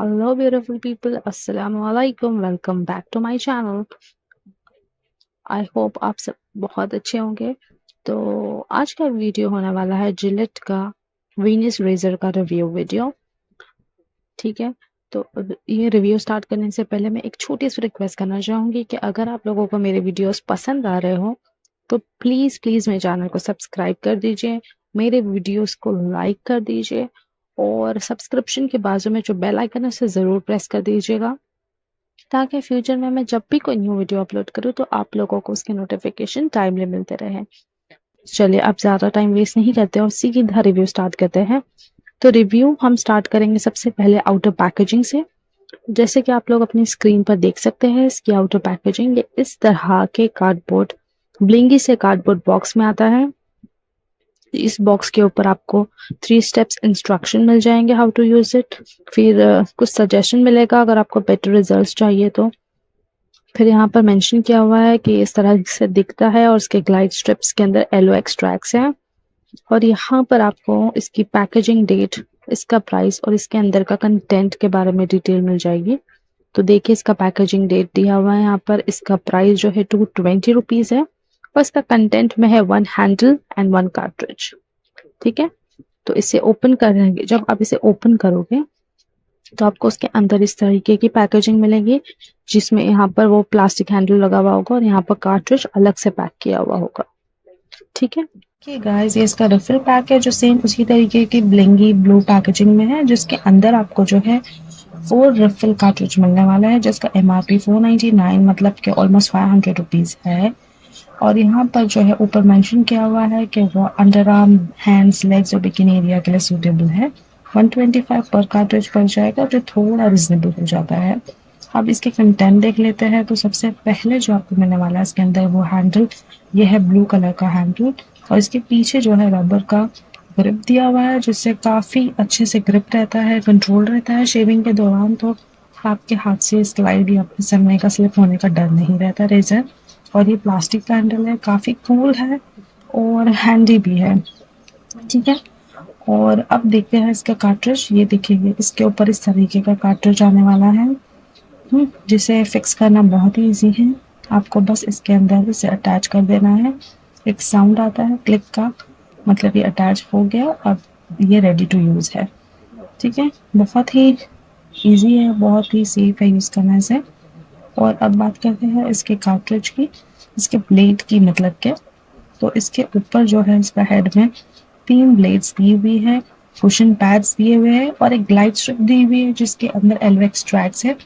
Hello, beautiful people. Assalamu alaikum. Welcome back to my channel. I hope आप सब बहुत अच्छे होंगे। तो आज का वीडियो होने वाला है जिलेट का वीनस रेजर का रिव्यू वीडियो। ठीक है, तो अब ये रिव्यू स्टार्ट करने से पहले मैं एक छोटी सी रिक्वेस्ट करना चाहूंगी कि अगर आप लोगों को मेरे वीडियोस पसंद आ रहे हो तो प्लीज प्लीज मेरे चैनल को सब्सक्राइब कर दीजिए, मेरे वीडियोस को लाइक कर दीजिए और सब्सक्रिप्शन के बाजू में जो बेल आइकन है उसे जरूर प्रेस कर दीजिएगा ताकि फ्यूचर में मैं जब भी कोई न्यू वीडियो अपलोड करूँ तो आप लोगों को उसके नोटिफिकेशन टाइमली मिलते रहे। चलिए अब ज्यादा टाइम वेस्ट नहीं करते और सीधा रिव्यू स्टार्ट करते हैं। तो रिव्यू हम स्टार्ट करेंगे सबसे पहले आउटर पैकेजिंग से। जैसे कि आप लोग अपनी स्क्रीन पर देख सकते हैं, इसकी आउटर पैकेजिंग ये इस तरह के कार्डबोर्ड ब्लिंगी से कार्डबोर्ड बॉक्स में आता है। इस बॉक्स के ऊपर आपको 3 स्टेप्स इंस्ट्रक्शन मिल जाएंगे हाउ टू यूज इट। फिर कुछ सजेशन मिलेगा अगर आपको बेटर रिजल्ट्स चाहिए तो। फिर यहाँ पर मेंशन किया हुआ है कि इस तरह से दिखता है और इसके ग्लाइड स्ट्रिप्स के अंदर एलो एक्सट्रैक्ट्स हैं। और यहाँ पर आपको इसकी पैकेजिंग डेट, इसका प्राइस और इसके अंदर का कंटेंट के बारे में डिटेल मिल जाएगी। तो देखिए इसका पैकेजिंग डेट दिया हुआ है यहाँ पर, इसका प्राइस जो है 220 रुपीज है और इसका कंटेंट में है 1 हैंडल एंड 1 कार्ट्रिज। ठीक है, तो इसे ओपन करेंगे, जब आप इसे ओपन करोगे तो आपको उसके अंदर इस तरीके की पैकेजिंग मिलेगी जिसमें यहाँ पर वो प्लास्टिक हैंडल लगा हुआ होगा और यहाँ पर कार्ट्रिज अलग से पैक किया हुआ होगा। ठीक है, देखिए गाइस ये इसका रिफिल पैक है जो सेम उसी तरीके की ब्लिंगी ब्लू पैकेजिंग में है, जिसके अंदर आपको जो है 4 रिफिल कार्ट्रिज मिलने वाला है जिसका MRP 499 मतलब कि ऑलमोस्ट 500 रुपीज है। और यहाँ पर जो है ऊपर मेंशन किया हुआ है कि वो अंडर आर्म, हैंड्स, लेग्स और बिकिनी एरिया के लिए सूटेबल है। 125 पर कार्ट्रिज पड़ जाएगा जो थोड़ा रिजनेबल हो जाता है। अब इसके कंटेंट देख लेते हैं। तो सबसे पहले जो आपको मिलने वाला है इसके अंदर वो हैंडल, ये है ब्लू कलर का हैंडल और इसके पीछे जो है रबर का ग्रिप दिया हुआ है जिससे काफी अच्छे से ग्रिप रहता है, कंट्रोल रहता है शेविंग के दौरान। तो आपके हाथ से स्लाइड या फिसलने का, स्लिप होने का डर नहीं रहता रेजर। और ये प्लास्टिक का हैंडल है, काफी कूल है और हैंडी भी है। ठीक है, और अब देखते हैं इसका कार्ट्रिज। ये देखिए इसके ऊपर इस तरीके का कार्ट्रिज आने वाला है जिसे फिक्स करना बहुत ही इजी है। आपको बस इसके अंदर इसे अटैच कर देना है। एक साउंड आता है क्लिक का, मतलब ये अटैच हो गया, अब ये रेडी टू यूज है। ठीक है, बहुत ही इजी है, बहुत ही सेफ है यूज करने से। और अब बात करते हैं इसके कार्ट्रिज की, इसके ब्लेड की मतलब के। तो इसके ऊपर जो है इसका हेड में 3 ब्लेड्स दी हुई है, कुशन पैड्स दिए हुए हैं और एक ग्लाइड स्ट्रिप दी हुई है जिसके अंदर एलवेक्स ट्रैक्स है,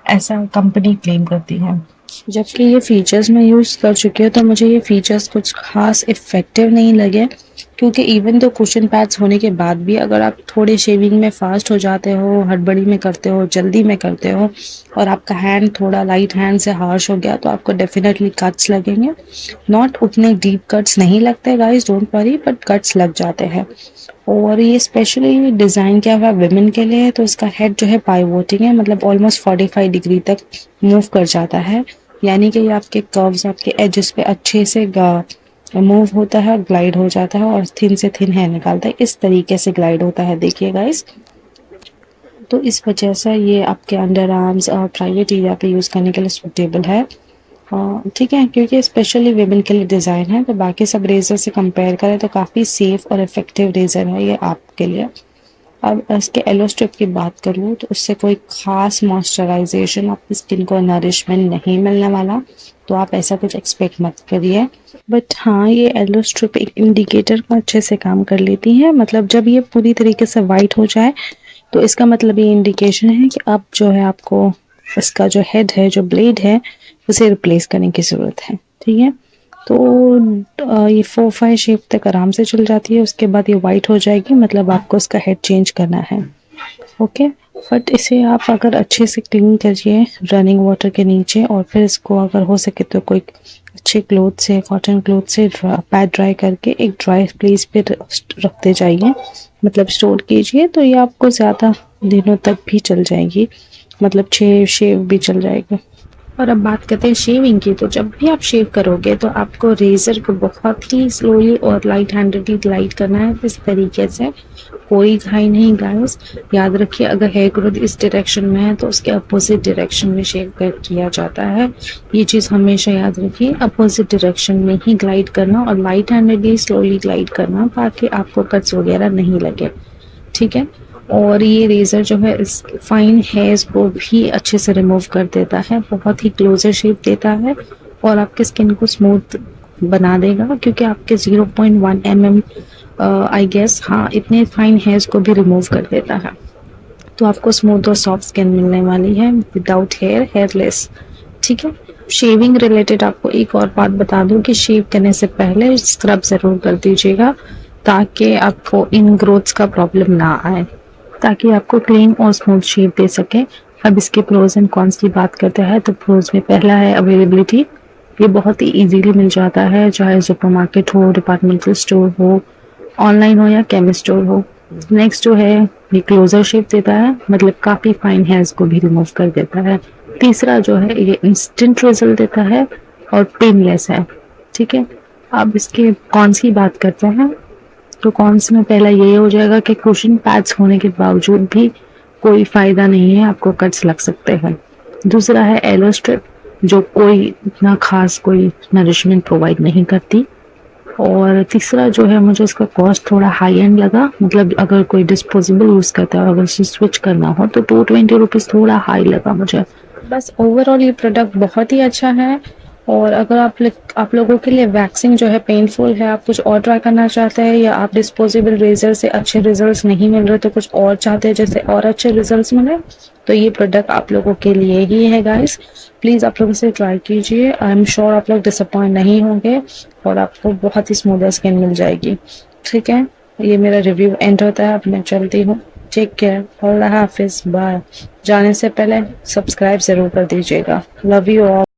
ऐसा कंपनी क्लेम करती है। जबकि ये फीचर्स मैं यूज़ कर चुकी हूँ तो मुझे ये फीचर्स कुछ खास इफेक्टिव नहीं लगे, क्योंकि इवन तो कुशन पैड्स होने के बाद भी अगर आप थोड़े शेविंग में फास्ट हो जाते हो, हड़बड़ी में करते हो, जल्दी में करते हो और आपका हैंड थोड़ा लाइट हैंड से हार्श हो गया तो आपको डेफिनेटली कट्स लगेंगे। नॉट उतने डीप कट्स नहीं लगते guys, don't worry, but cuts लग जाते हैं। और ये स्पेशली डिज़ाइन किया हुआ विमेन के लिए है। तो इसका हेड जो है पाइवोटिंग है, मतलब ऑलमोस्ट 45 डिग्री तक मूव कर जाता है, यानी कि ये आपके कर्व्स, आपके एजेस पे अच्छे से मूव होता है और ग्लाइड हो जाता है और थिन से थिन हेयर निकालता है, इस तरीके से ग्लाइड होता है। देखिए गाइस, तो इस वजह से ये आपके अंडर आर्म्स और प्राइवेट एरिया पे यूज़ करने के लिए सूटेबल है। ठीक है, क्योंकि स्पेशली विमेन के लिए डिज़ाइन है। तो बाकी सब रेजर से कंपेयर करें तो काफ़ी सेफ और इफेक्टिव रेजर है ये आपके लिए। अब इसके एलो स्ट्रिप की बात करूँ तो उससे कोई खास मॉइस्चराइजेशन आपकी स्किन को नरिशमेंट नहीं मिलने वाला, तो आप ऐसा कुछ एक्सपेक्ट मत करिए। बट हाँ, ये एलो स्ट्रिप एक इंडिकेटर का अच्छे से काम कर लेती है, मतलब जब ये पूरी तरीके से वाइट हो जाए तो इसका मतलब ये इंडिकेशन है कि अब जो है आपको इसका जो हेड है, जो ब्लेड है, उसे रिप्लेस करने की ज़रूरत है। ठीक है, तो ये 4-5 शेप तक आराम से चल जाती है, उसके बाद ये वाइट हो जाएगी, मतलब आपको इसका हेड चेंज करना है। ओके, बट इसे आप अगर अच्छे से क्लीन करिए रनिंग वाटर के नीचे और फिर इसको अगर हो सके तो कोई अच्छे क्लोथ से, कॉटन क्लोथ से पैड ड्राई करके एक ड्राई प्लेस पे रखते जाइए, मतलब स्टोर कीजिए, तो ये आपको ज़्यादा दिनों तक भी चल जाएगी, मतलब 6 शेव भी चल जाएगी। और अब बात करते हैं शेविंग की। तो जब भी आप शेव करोगे तो आपको रेजर को बहुत ही स्लोली और लाइट हैंडेडली ग्लाइड करना है, इस तरीके से। कोई घाई नहीं गाइस। याद रखिए, अगर हेयर ग्रोथ इस डायरेक्शन में है तो उसके अपोजिट डायरेक्शन में शेव किया जाता है। ये चीज हमेशा याद रखिए, अपोजिट डायरेक्शन में ही ग्लाइड करना और लाइट हैंडेडली स्लोली ग्लाइड करना, ताकि आपको कट्स वगैरह नहीं लगे। ठीक है। और ये रेजर जो है इस फाइन हेयर्स को भी अच्छे से रिमूव कर देता है, बहुत ही क्लोजर शेप देता है और आपके स्किन को स्मूथ बना देगा, क्योंकि आपके 0.1 mm आई गेस, हाँ, इतने फाइन हेयर्स को भी रिमूव कर देता है। तो आपको स्मूथ और सॉफ्ट स्किन मिलने वाली है विदाउट हेयरलेस। ठीक है। शेविंग रिलेटेड आपको एक और बात बता दूं कि शेव करने से पहले स्क्रब जरूर कर दीजिएगा, ताकि आपको इन ग्रोथ्स का प्रॉब्लम ना आए, ताकि आपको क्लीन और स्मूथ शेव दे सके। अब इसके प्रोज एंड कॉन्स की बात करते हैं। तो प्रोज में पहला है अवेलेबिलिटी। ये बहुत ही इजीली मिल जाता है, चाहे सुपरमार्केट हो, डिपार्टमेंटल स्टोर हो, ऑनलाइन हो या केमिस्ट स्टोर हो। नेक्स्ट जो है, ये क्लोजर शेप देता है, मतलब काफी फाइन हेयर्स को भी रिमूव कर देता है। तीसरा जो है, ये इंस्टेंट रिजल्ट देता है और पेनलेस है। ठीक है। अब इसके कॉन्स की बात करते हैं। तो कॉन्स में पहला ये हो जाएगा कि कुशन पैड्स होने के बावजूद भी कोई फायदा नहीं है, आपको कट्स लग सकते हैं। दूसरा है एलो स्ट्रिप, जो कोई इतना खास कोई नरिशमेंट प्रोवाइड नहीं करती। और तीसरा जो है, मुझे इसका कॉस्ट थोड़ा हाई एंड लगा, मतलब अगर कोई डिस्पोजेबल यूज करता है, अगर उसे स्विच करना हो तो 220 रुपीज थोड़ा हाई लगा मुझे। बस ओवरऑल ये प्रोडक्ट बहुत ही अच्छा है। और अगर आप लोगों के लिए वैक्सिंग जो है पेनफुल है, आप कुछ और ट्राई करना चाहते हैं, या आप डिस्पोजेबल रेजर से अच्छे रिजल्ट्स नहीं मिल रहे तो कुछ और चाहते हैं जैसे और अच्छे रिजल्ट्स मिले, तो ये प्रोडक्ट आप लोगों के लिए ही है गाइस। प्लीज आप लोग इसे ट्राई कीजिए, आई एम श्योर आप लोग डिसअपॉइंट नहीं होंगे और आपको बहुत ही स्मूथ स्किन मिल जाएगी। ठीक है। ये मेरा रिव्यू एंड होता है, अब मैं चलती हूँ। टेक केयर, अल्लाह हाफिज, बाय। जाने से पहले सब्सक्राइब जरूर कर दीजिएगा। Love you all.